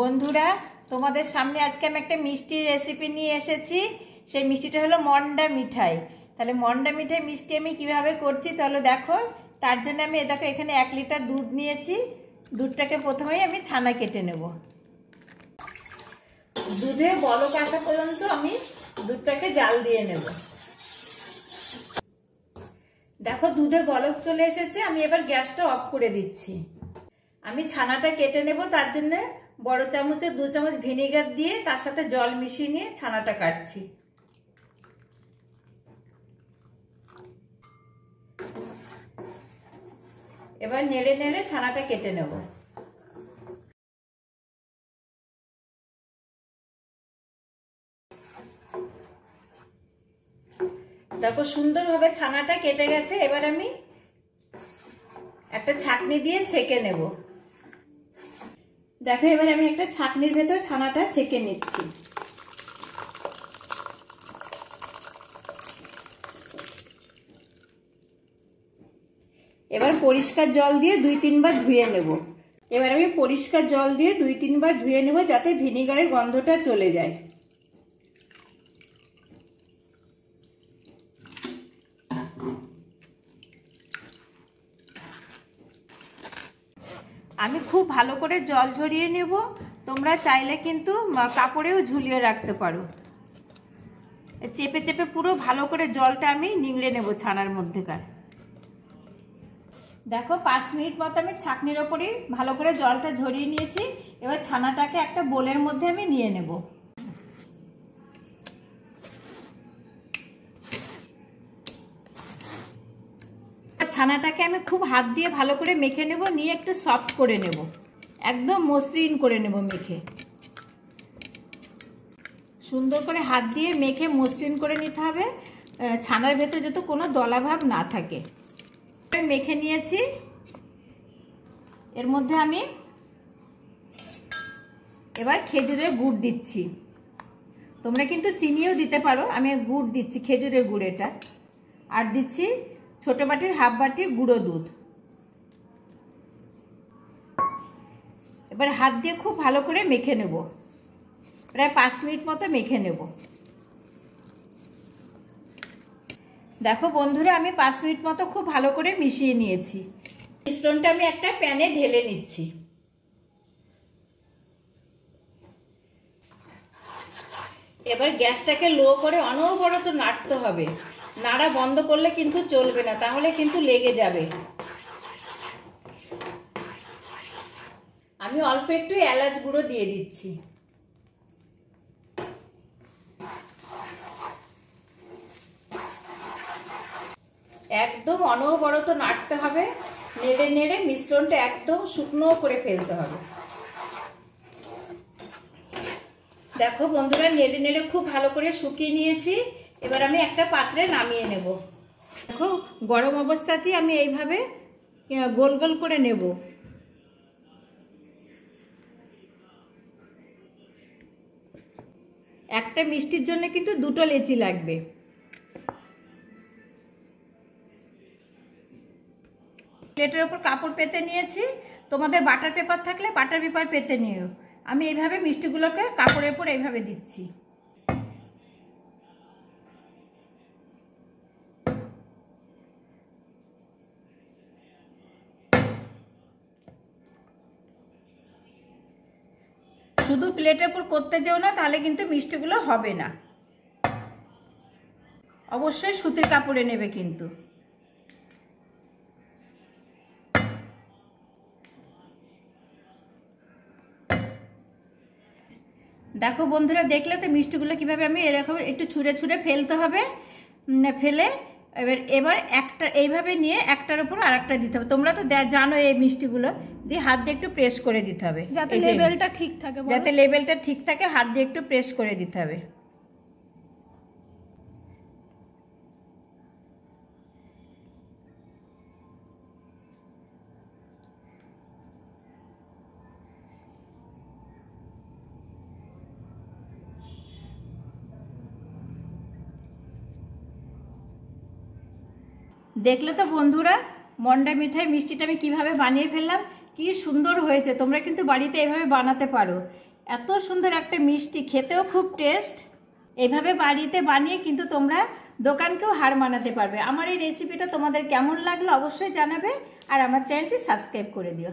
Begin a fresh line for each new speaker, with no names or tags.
বন্ধুরা, তোমাদের সামনে আজকে আমি একটা মিষ্টির রেসিপি নিয়ে এসেছি। সেই মিষ্টিটা হলো মন্ডা মিঠাই। তাহলে মন্ডা মিঠাই মিষ্টি আমি কিভাবে করছি চলো দেখো। তার জন্য আমি দেখো এখানে 1 লিটার দুধ নিয়েছি। দুধটাকে প্রথমেই আমি ছানা কেটে নেব। দুধে বলক আসা পর্যন্ত আমি দুধটাকে জাল দিয়ে নেব। দেখো দুধে বলক চলে এসেছে, আমি এবার গ্যাসটা অফ করে দিচ্ছি। আমি ছানাটা কেটে নেব, তার জন্য বড় চামচে 2 চামচ ভিনেগার দিয়ে তার সাথে জল মিশিয়ে নিয়ে ছানাটা কাটছি। এবার নেড়ে নেড়ে ছানাটা কেটে নেব। দেখো সুন্দরভাবে ছানাটা কেটে গেছে। এবার আমি একটা ছাঁকনি দিয়ে ছেঁকে নেব। দেখো এবার আমি একটা ছাঁকনির ভেতর ছানাটা ছেঁকে নিচ্ছি। এবার পরিষ্কার জল দিয়ে 2-3 বার ধুয়ে নেব। এবার আমি পরিষ্কার জল দিয়ে 2-3 বার ধুয়ে নেব, যাতে ভিনেগারের গন্ধটা চলে যায়। আমি খুব ভালো করে জল ঝরিয়ে নেব। তোমরা চাইলে কিন্তু কাপড়েও ঝুলিয়ে রাখতে পারো। চেপে চেপে পুরো ভালো করে জলটা আমি নিংড়ে নেব ছানার মধ্যেকার। দেখো 5 মিনিট মতো আমি ছাঁকনির ওপরই ভালো করে জলটা ঝরিয়ে নিয়েছি। এবার ছানাটাকে একটা বোলের মধ্যে আমি নিয়ে নেব। ছানাটাকে আমি খুব হাত দিয়ে ভালো করে মেখে নেব, নিয়ে একটু সফট করে নেব, একদম মসৃণ করে নেব মেখে। সুন্দর করে হাত দিয়ে মেখে মসৃণ করে নিতে হবে, ছানার ভেতরে যাতে কোনো দলাভাব না থাকে। মেখে নিয়েছি। এর মধ্যে আমি এবার খেজুরের গুড় দিচ্ছি। তোমরা কিন্তু চিনিও দিতে পারো, আমি গুড় দিচ্ছি, খেজুরের গুড় এটা। আর দিচ্ছি ছোট বাটির হাফ বাটি গুঁড়ো দুধ। এবার হাত দিয়ে খুব ভালো করে মেখে নেব, প্রায় 5 মিনিট মতো মেখে নেব। দেখো বন্ধুরা, আমি 5 মিনিট মতো খুব ভালো করে মিশিয়ে নিয়েছি। মিশ্রণটা আমি একটা প্যানে ঢেলে নিচ্ছি। এবার গ্যাসটাকে লো করে অনবরত নাড়তে হবে। নাড়া বন্ধ করলে কিন্তু চলবে না, তাহলে কিন্তু লেগে যাবে। আমি অল্প একটু এলাচ গুঁড়ো দিয়ে দিচ্ছি। একদম অনবরত নাড়তে হবে, নেড়ে নেড়ে মিশ্রণটা একদম শুকনো করে ফেলতে হবে। দেখো বন্ধুরা, নেড়ে নেড়ে খুব ভালো করে শুকিয়ে নিয়েছি। এবার আমি একটা পাত্রে নামিয়ে নেব। দেখো গরম অবস্থাতেই আমি এইভাবে গোল গোল করে নেব। একটা মিষ্টির জন্য কিন্তু 2টো লেচি লাগবে। প্লেটের ওপর কাপড় পেতে নিয়েছি। তোমাদের বাটার পেপার থাকলে বাটার পেপার পেতে নিও। আমি এইভাবে মিষ্টিগুলোকে কাপড়ের উপর এইভাবে দিচ্ছি। শুধু প্লেটের উপর করতে যেও না, তাহলে কিন্তু মিষ্টিগুলো হবে না। অবশ্যই সুতির কাপড়ে নেবে কিন্তু। দেখো বন্ধুরা, দেখলে তো মিষ্টিগুলো কিভাবে আমি এরকম একটু ছুঁড়ে ছুঁড়ে ফেলতে হবে। ফেলে এবার একটা এইভাবে নিয়ে একটার উপর আরেকটা দিতে হবে। তোমরা তো জানো এই মিষ্টিগুলো দিয়ে হাত দিয়ে একটু প্রেস করে দিতে হবে,
যাতে লেভেলটা ঠিক থাকে।
যাতে লেভেলটা ঠিক থাকে, হাত দিয়ে একটু প্রেস করে দিতে হবে। দেখলে তো বন্ধুরা, মন্ডা মিঠাই মিষ্টিটা আমি কিভাবে বানিয়ে ফেললাম। কি সুন্দর হয়েছে। তোমরা কিন্তু বাড়িতে এভাবে বানাতে পারো। এত সুন্দর একটা মিষ্টি, খেতেও খুব টেস্ট। এইভাবে বাড়িতে বানিয়ে কিন্তু তোমরা দোকানকেও হার মানাতে পারবে। আমার এই রেসিপিটা তোমাদের কেমন লাগলো অবশ্যই জানাবে, আর আমার চ্যানেলটি সাবস্ক্রাইব করে দিও।